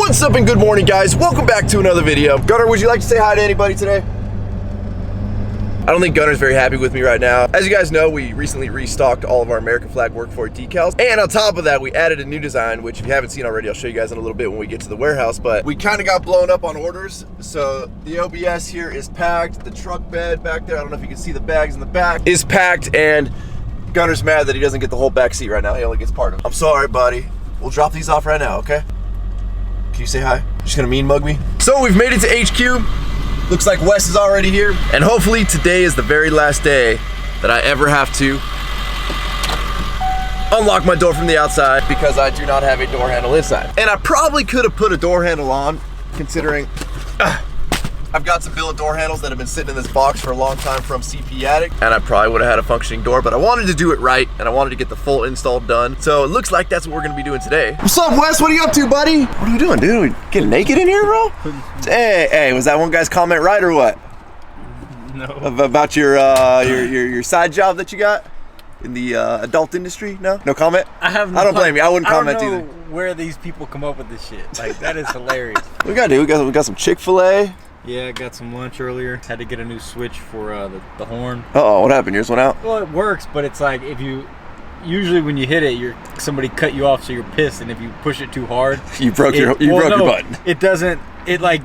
What's up and good morning, guys? Welcome back to another video. Gunner, would you like to say hi to anybody today? I don't think Gunner's very happy with me right now. As you guys know, we recently restocked all of our American flag work for decals. And on top of that, we added a new design, which if you haven't seen already, I'll show you guys in a little bit when we get to the warehouse. But we kind of got blown up on orders. So the OBS here is packed. The truck bed back there, I don't know if you can see the bags in the back, is packed. And Gunner's mad that he doesn't get the whole back seat right now. He only gets part of it. I'm sorry, buddy. We'll drop these off right now, okay? Can you say hi? You're just gonna mean mug me? So we've made it to HQ. Looks like Wes is already here. And hopefully today is the very last day that I ever have to unlock my door from the outside because I do not have a door handle inside. And I probably could have put a door handle on, considering I've got some billet door handles that have been sitting in this box for a long time from CP Attic, and I probably would have had a functioning door, but I wanted to do it right, and I wanted to get the full install done. So it looks like that's what we're gonna be doing today. What's up, Wes? What are you up to, buddy? What are you doing, dude? Getting naked in here, bro? Hey, was that one guy's comment right or what? No. About your side job that you got in the adult industry? No comment. I don't blame you. I wouldn't comment either. I don't know where these people come up with this shit. Like, that is hilarious. We got some Chick-fil-A. Yeah, I got some lunch earlier. Had to get a new switch for the horn. Uh-oh, what happened? Yours went out? Well, it works, but it's like if you usually when you hit it, somebody cut you off, so you're pissed, and if you push it too hard, you broke your button. It doesn't. It like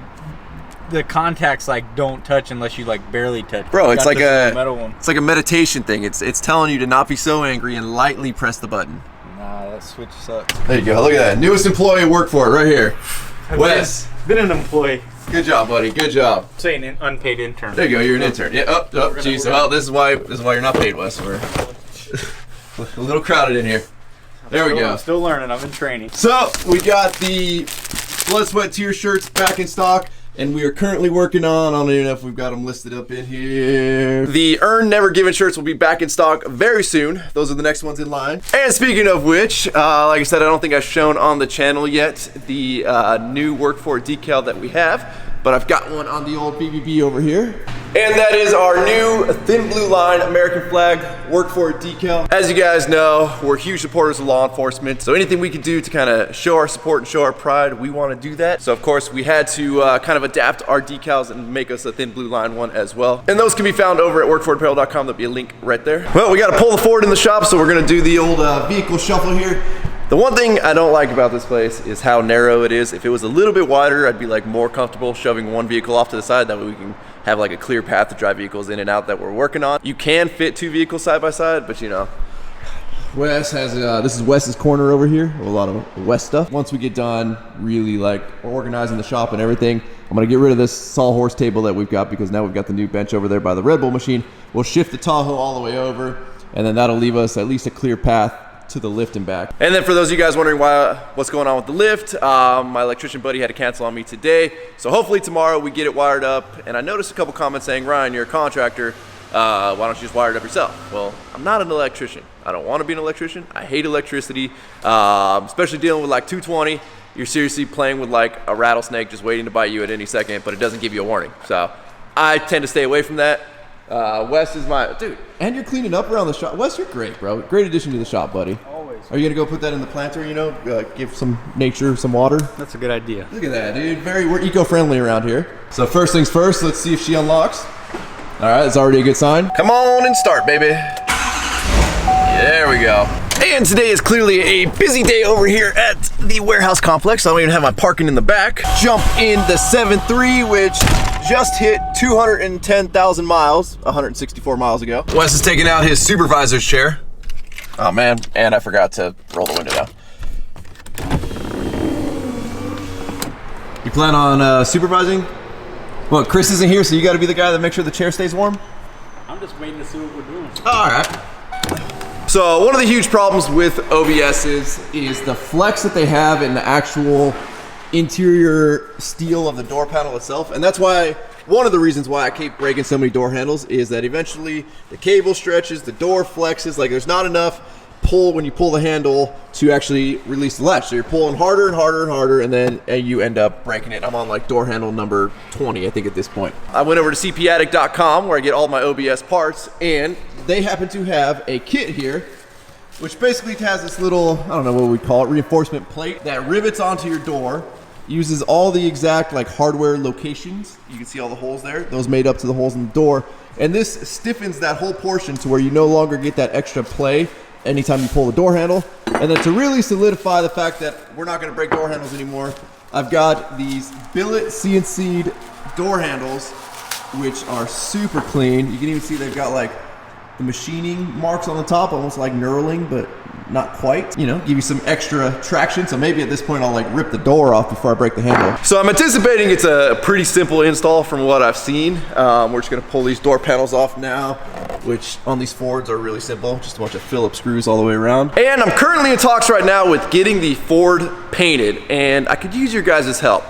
the contacts like don't touch unless you like barely touch. Bro, it's like a metal one. It's like a meditation thing. It's telling you to not be so angry and lightly press the button. Nah, that switch sucks. There you go. Look at that. Newest employee work for it right here. Wes. Been an employee. Good job, buddy. Good job. Saying an unpaid intern. There you go. You're an intern. Yeah. Oh, jeez. Well, this is why you're not paid, Wes. We're a little crowded in here. There we go. I'm still learning. I'm in training. So we got the Blood, Sweat, Tears shirts back in stock, and we are currently working on. I don't even know if we've got them listed up in here. The Earn Never Given shirts will be back in stock very soon. Those are the next ones in line. And speaking of which, like I said, I don't think I've shown on the channel yet the new Work For It decal that we have, but I've got one on the old BBB over here. And that is our new thin blue line American flag Work For It decal. As you guys know, we're huge supporters of law enforcement, so anything we can do to kind of show our support and show our pride, we want to do that. So of course we had to kind of adapt our decals and make us a thin blue line one as well. And those can be found over at workforitapparel.com. There'll be a link right there. Well, we got to pull the Ford in the shop, so we're going to do the old vehicle shuffle here. The one thing I don't like about this place is how narrow it is. If it was a little bit wider, I'd be like more comfortable shoving one vehicle off to the side. That way we can have like a clear path to drive vehicles in and out that we're working on. You can fit two vehicles side by side, but you know. Wes has, this is Wes's corner over here. A lot of Wes stuff. Once we get done really like organizing the shop and everything, I'm gonna get rid of this sawhorse table that we've got because now we've got the new bench over there by the Red Bull machine. We'll shift the Tahoe all the way over, and then that'll leave us at least a clear path to the lift and back. And then for those of you guys wondering what's going on with the lift, my electrician buddy had to cancel on me today. So hopefully tomorrow we get it wired up. And I noticed a couple comments saying, Ryan, you're a contractor. Why don't you just wire it up yourself? Well, I'm not an electrician. I don't want to be an electrician. I hate electricity, especially dealing with like 220. You're seriously playing with like a rattlesnake just waiting to bite you at any second, but it doesn't give you a warning. So I tend to stay away from that. Wes is my dude, and you're cleaning up around the shop. Wes, you're great, bro. Great addition to the shop, buddy. Always. Are you gonna go put that in the planter? You know, give some nature some water. That's a good idea. Look at that, dude. We're eco-friendly around here. So first things first, let's see if she unlocks. All right, that's already a good sign. Come on and start, baby. There we go. And today is clearly a busy day over here at the warehouse complex. I don't even have my parking in the back. Jump in the 7.3, which just hit 210,000 miles, 164 miles ago. Wes is taking out his supervisor's chair. Oh man, and I forgot to roll the window down. You plan on supervising? Well, Chris isn't here, so you gotta be the guy that makes sure the chair stays warm? I'm just waiting to see what we're doing. All right. So one of the huge problems with OBSs is the flex that they have in the actual interior steel of the door panel itself. And that's why, one of the reasons why I keep breaking so many door handles is that eventually the cable stretches, the door flexes, like there's not enough pull when you pull the handle to actually release the latch. So you're pulling harder and harder and harder, and then you end up breaking it. I'm on like door handle number 20, I think, at this point. I went over to cpaddict.com where I get all my OBS parts, and they happen to have a kit here which basically has this little, I don't know what we call it, reinforcement plate that rivets onto your door Uses all the exact like hardware locations. You can see all the holes there. Those made up to the holes in the door. And this stiffens that whole portion to where you no longer get that extra play anytime you pull the door handle. And then to really solidify the fact that we're not gonna break door handles anymore, I've got these billet CNC'd door handles, which are super clean. You can even see they've got like the machining marks on the top, almost like knurling, but not quite. You know, give you some extra traction. So maybe at this point I'll like rip the door off before I break the handle. So I'm anticipating it's a pretty simple install from what I've seen. We're just gonna pull these door panels off now, which on these Fords are really simple. Just a bunch of Phillips screws all the way around. And I'm currently in talks right now with getting the Ford painted, and I could use your guys' help.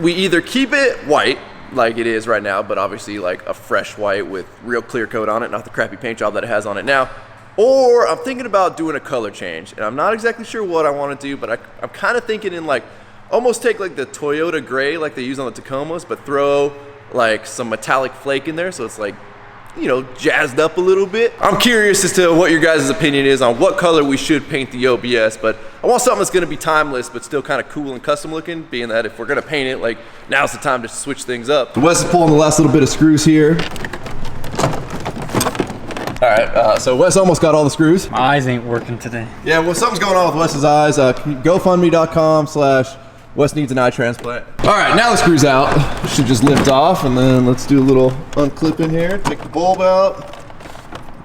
We either keep it white, like it is right now, but obviously like a fresh white with real clear coat on it, not the crappy paint job that it has on it now. Or I'm thinking about doing a color change, and I'm not exactly sure what I want to do, but I'm kind of thinking in like, almost take like the Toyota gray like they use on the Tacomas, but throw like some metallic flake in there so it's like, you know, jazzed up a little bit. I'm curious as to what your guys' opinion is on what color we should paint the OBS, but I want something that's gonna be timeless, but still kind of cool and custom looking, being that if we're gonna paint it, like now's the time to switch things up. Wes is pulling the last little bit of screws here. All right, so Wes almost got all the screws. My eyes ain't working today. Yeah, well, something's going on with Wes's eyes. GoFundMe.com/Wes needs an eye transplant. All right, now the screw's out. Should just lift off, and then let's do a little unclip in here. Take the bulb out.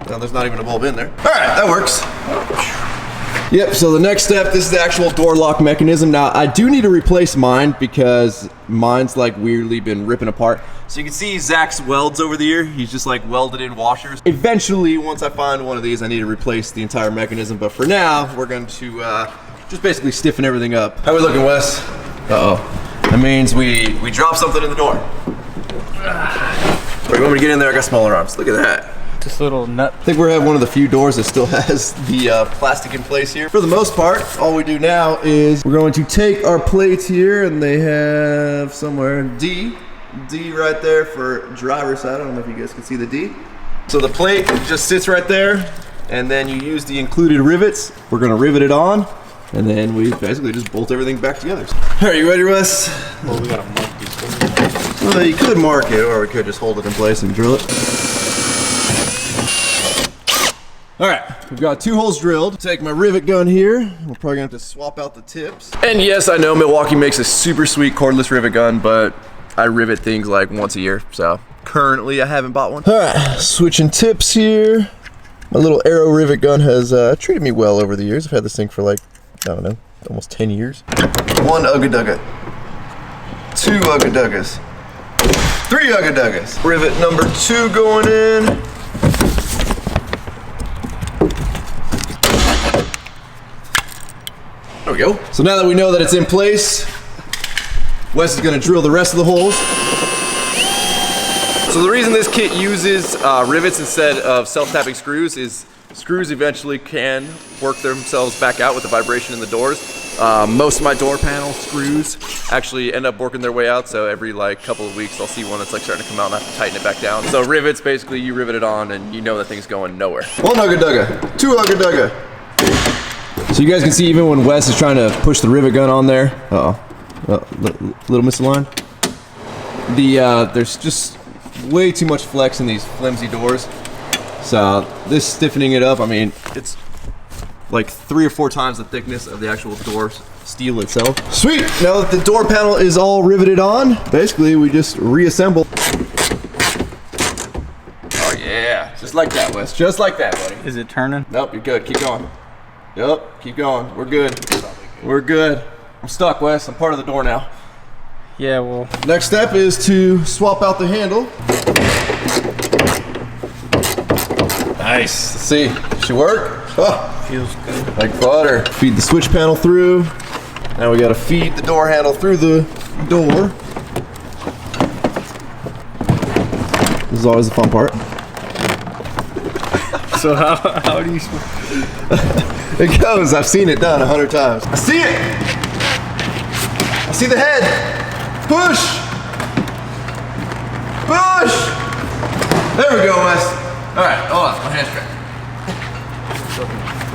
No, there's not even a bulb in there. All right, that works. Yep, so the next step, this is the actual door lock mechanism. Now, I do need to replace mine because mine's like weirdly been ripping apart. So you can see Zach's welds over the year. He's just like welded in washers. Eventually, once I find one of these, I need to replace the entire mechanism. But for now, we're going to just basically stiffen everything up. How we looking, Wes? Uh-oh. That means we dropped something in the door. Wait, you want me to get in there? I got smaller arms. Look at that. This little nut. I think we're one of the few doors that still has the plastic in place here. For the most part, all we do now is we're going to take our plates here, and they have somewhere D right there for driver's side. I don't know if you guys can see the D. So the plate just sits right there, and then you use the included rivets. We're gonna rivet it on, and then we basically just bolt everything back together. All right, you ready, Wes? Well, we gotta mark these things. Well, you could mark it, or we could just hold it in place and drill it. All right, we've got 2 holes drilled. Take my rivet gun here. We're probably gonna have to swap out the tips. And yes, I know Milwaukee makes a super sweet cordless rivet gun, but I rivet things like once a year, so currently I haven't bought one. All right, switching tips here. My little Arrow rivet gun has treated me well over the years. I've had this thing for like, I don't know, almost 10 years. 1 Ugga Dugga, 2 Ugga Duggas, 3 Ugga Duggas. Rivet number 2 going in. There we go. So now that we know that it's in place, Wes is gonna drill the rest of the holes. So the reason this kit uses rivets instead of self-tapping screws is screws eventually can work themselves back out with the vibration in the doors. Most of my door panel screws actually end up working their way out, so every like couple of weeks I'll see one that's like starting to come out and I have to tighten it back down. So rivets, basically you rivet it on and you know that thing's going nowhere. 1 Ugga Dugga, 2 Ugga Dugga. So you guys can see even when Wes is trying to push the rivet gun on there, little misaligned. There's just way too much flex in these flimsy doors. So this stiffening it up, I mean, it's like 3 or 4 times the thickness of the actual door steel itself. Sweet, now that the door panel is all riveted on, basically we just reassemble. Oh yeah, just like that, Wes, just like that, buddy. Is it turning? Nope, you're good, keep going. Yep, keep going, we're good. We're good. I'm stuck, Wes, I'm part of the door now. Yeah, well. Next step is to swap out the handle. Nice. Let's see, should work? Oh, Feels good. like butter. Feed the switch panel through. Now we gotta feed the door handle through the door. This is always the fun part. So how do you... It goes, I've seen it done 100 times. I see it! I see the head! Push! Push! There we go, Wes. All right, hold on, my hand's trapped.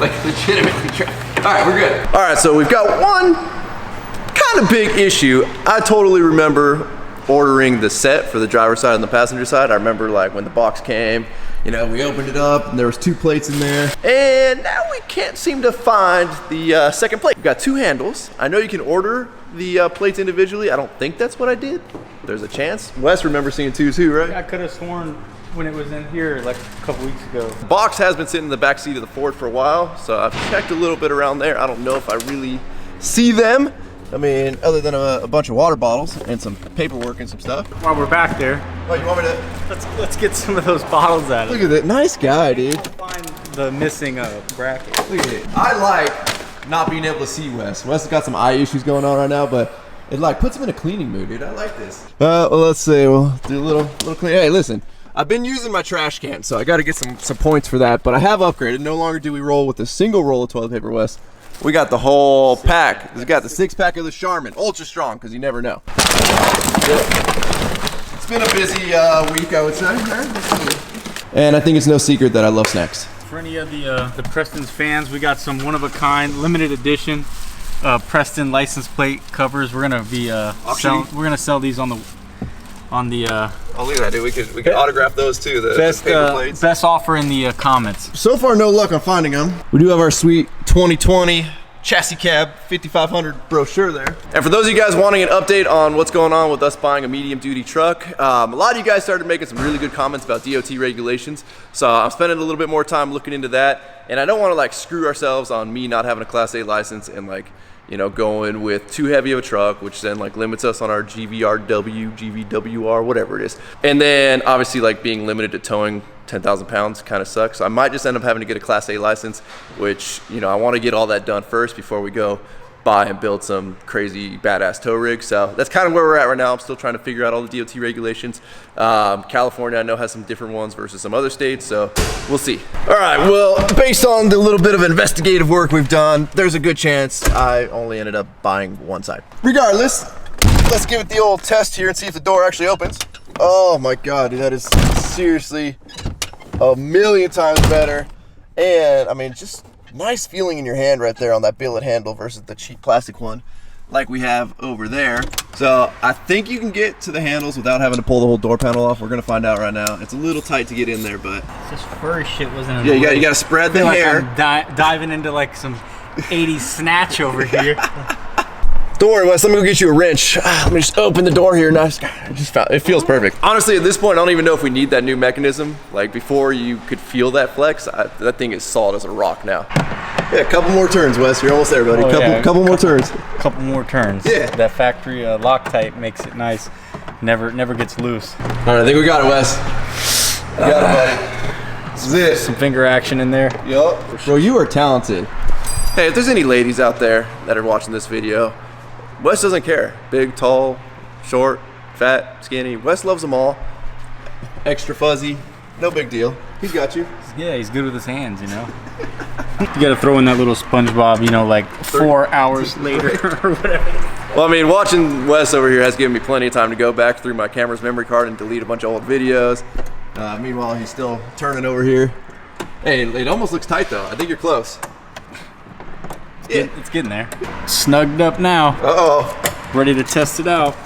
Like legitimately trapped. All right, we're good. All right, so we've got one kind of big issue. I totally remember ordering the set for the driver's side and the passenger side. I remember like when the box came, you know, we opened it up and there was 2 plates in there. And now we can't seem to find the second plate. We've got 2 handles. I know you can order the plates individually. I don't think that's what I did. There's a chance. Wes remember seeing 2 too, right? I could have sworn when it was in here like a couple weeks ago. The box has been sitting in the back seat of the Ford for a while, so I've checked a little bit around there. I don't know if I really see them. I mean, other than a bunch of water bottles and some paperwork and some stuff. While we're back there, Oh, you want me to? let's get some of those bottles out of Look at that, nice guy, dude. Find the missing bracket. Look at it. I like not being able to see Wes. Wes has got some eye issues going on right now, but it like puts him in a cleaning mood, dude. I like this. Well, let's see. We'll do a little clean. Hey, listen. I've been using my trash can, so I got to get some points for that. But I have upgraded. No longer do we roll with a single roll of toilet paper, Wes. We got the whole pack. We got the 6-pack of the Charmin, ultra strong, because you never know. It's been a busy week, I would say. And I think it's no secret that I love snacks. For any of the Preston's fans, we got some one-of-a-kind, limited edition Preston license plate covers. We're gonna be sell these on the Oh, look at that, dude. We could autograph those too. The paper plates. Best offer in the comments. So far, no luck on finding them. We do have our sweet 2020 chassis cab 5500 brochure there. And for those of you guys wanting an update on what's going on with us buying a medium duty truck, a lot of you guys started making some really good comments about DOT regulations. So I'm spending a little bit more time looking into that. And I don't want to like screw ourselves on me not having a Class A license and like, you know, going with too heavy of a truck, which then like limits us on our GVRW, GVWR, whatever it is. And then obviously like being limited to towing 10,000 pounds kind of sucks. So I might just end up having to get a Class A license, which, you know, I want to get all that done first before we go buy and build some crazy badass tow rig. So that's kind of where we're at right now. I'm still trying to figure out all the DOT regulations. California, I know, has some different ones versus some other states, so we'll see. All right, well, based on the little bit of investigative work we've done, there's a good chance I only ended up buying one side. Regardless, let's give it the old test here and see if the door actually opens. Oh my God, dude, that is seriously a million times better. And I mean, just nice feeling in your hand right there on that billet handle versus the cheap plastic one like we have over there. So I think you can get to the handles without having to pull the whole door panel off. We're gonna find out right now. It's a little tight to get in there, but This furry shit wasn't. yeah, you gotta spread the hair. Like I'm diving into like some 80s snatch over here. Don't worry, Wes, let me go get you a wrench. Let me just open the door here. Nice. It feels perfect. Honestly, at this point, I don't even know if we need that new mechanism. Like before you could feel that flex, that thing is solid as a rock now. Yeah, a couple more turns, Wes. You're almost there, buddy. Couple more turns. Couple more turns. Yeah. That factory Loctite makes it nice. Never gets loose. All right, I think we got it, Wes. We got it, buddy. This is it. Some finger action in there. Yup. Bro, you are talented. Hey, if there's any ladies out there that are watching this video, Wes doesn't care. Big, tall, short, fat, skinny. Wes loves them all. Extra fuzzy. No big deal. He's got you. Yeah, he's good with his hands, you know. You gotta throw in that little SpongeBob, you know, like 4 hours later or whatever. Well, I mean, watching Wes over here has given me plenty of time to go back through my camera's memory card and delete a bunch of old videos. Meanwhile, he's still turning over here. Hey, it almost looks tight though. I think you're close. It's getting there. Snugged up now. Uh-oh. Ready to test it out.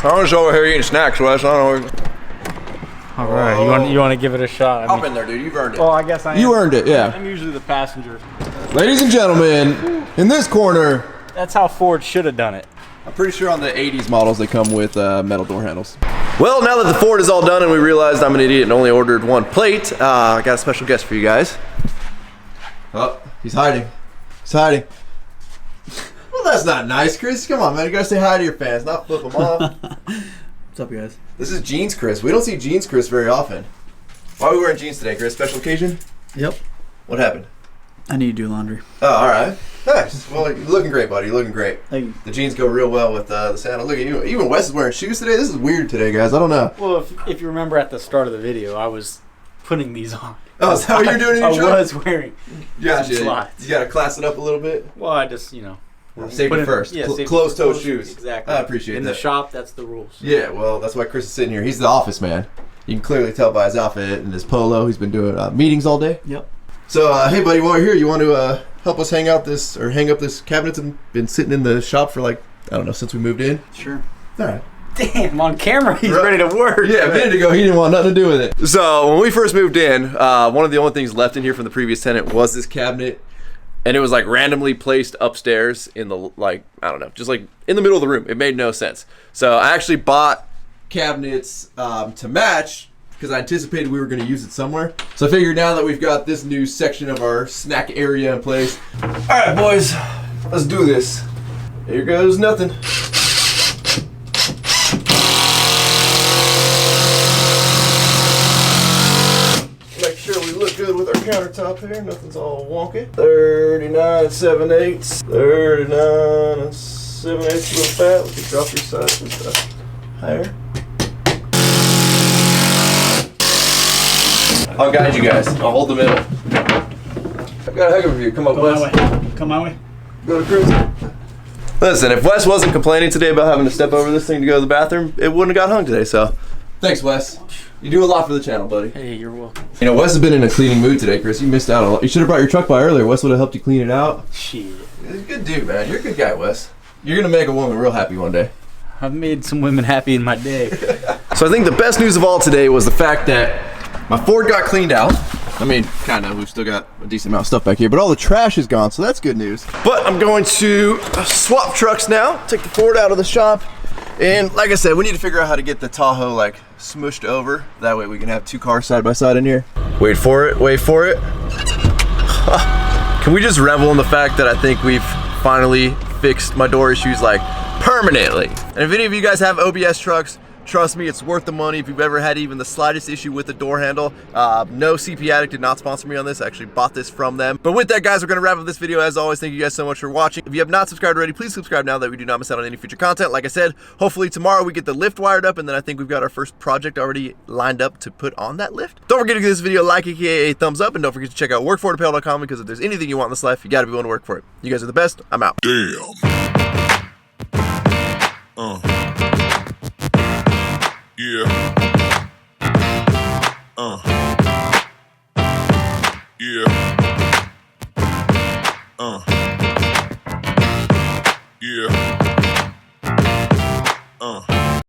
I'm just over here eating snacks, Wes. I don't know. All right, you want to give it a shot? Hop in there, dude. You've earned it. Oh, I guess I am. You earned it, yeah. I'm usually the passenger. Ladies and gentlemen, in this corner. That's how Ford should have done it. I'm pretty sure on the 80s models they come with metal door handles. Well, now that the Ford is all done and we realized I'm an idiot and only ordered one plate, I got a special guest for you guys. Oh, he's hiding. He's hiding. Well, that's not nice, Chris. Come on, man. You gotta say hi to your fans, not flip them off. What's up, guys? This is Jeans Chris. We don't see Jeans Chris very often. Why are we wearing jeans today, Chris? Special occasion? Yep. What happened? I need to do laundry. Oh, all right. Nice. Well, you're looking great, buddy. You're looking great. Thank you. The jeans go real well with the sandal. Look at you. Even Wes is wearing shoes today. This is weird today, guys. I don't know. Well, if you remember at the start of the video, I was putting these on. Oh, is that what you're doing in your truck? I was wearing some slides. You got to class it up a little bit? Well, I just, you know. Safety first. Yeah, closed-toe shoes. Exactly. I appreciate that. In the shop, that's the rules. Yeah, well, that's why Chris is sitting here. He's the office man. You can clearly tell by his outfit and his polo. He's been doing meetings all day. Yep. So, hey, buddy, while you're here, you want to help us hang up this cabinet that's been sitting in the shop for like I don't know, since we moved in. Sure. All right. Damn, on camera, he's ready to work. Yeah, a minute ago, he didn't want nothing to do with it. So when we first moved in, one of the only things left in here from the previous tenant was this cabinet. And it was like randomly placed upstairs in the, like, I don't know, just like in the middle of the room. It made no sense. So I actually bought cabinets to match because I anticipated we were going to use it somewhere. So I figured now that we've got this new section of our snack area in place. All right, boys, let's do this. Here goes nothing. Make sure we look good with our countertop here. Nothing's all wonky. 39 7/8. 39 7/8 a little fat. We can drop these sides just higher. I'll guide you guys. I'll hold the middle. I've got a heck of a view. Come up, Wes. Come my way. Go to Chris. Listen, if Wes wasn't complaining today about having to step over this thing to go to the bathroom, it wouldn't have got hung today, so. Thanks, Wes. You do a lot for the channel, buddy. Hey, you're welcome. You know, Wes has been in a cleaning mood today, Chris. You missed out a lot. You should have brought your truck by earlier. Wes would have helped you clean it out. Shit. He's a good dude, man. You're a good guy, Wes. You're going to make a woman real happy one day. I've made some women happy in my day. So I think the best news of all today was the fact that my Ford got cleaned out. I mean, kind of. We've still got a decent amount of stuff back here, but all the trash is gone, so that's good news. But I'm going to swap trucks now, take the Ford out of the shop, and like I said, we need to figure out how to get the Tahoe like smushed over. That way we can have two cars side by side in here. Wait for it, wait for it. Can we just revel in the fact that I think we've finally fixed my door issues like permanently? And if any of you guys have OBS trucks, trust me, it's worth the money. If you've ever had even the slightest issue with the door handle, no CP Addict did not sponsor me on this. I actually bought this from them. But with that, guys, we're going to wrap up this video. As always, thank you guys so much for watching. If you have not subscribed already, please subscribe now that we do not miss out on any future content. Like I said, hopefully tomorrow we get the lift wired up, and then I think we've got our first project already lined up to put on that lift. Don't forget to give this video a like, aka a thumbs up, and don't forget to check out workforapparel.com, because if there's anything you want in this life, you got to be willing to work for it. You guys are the best. I'm out. Damn.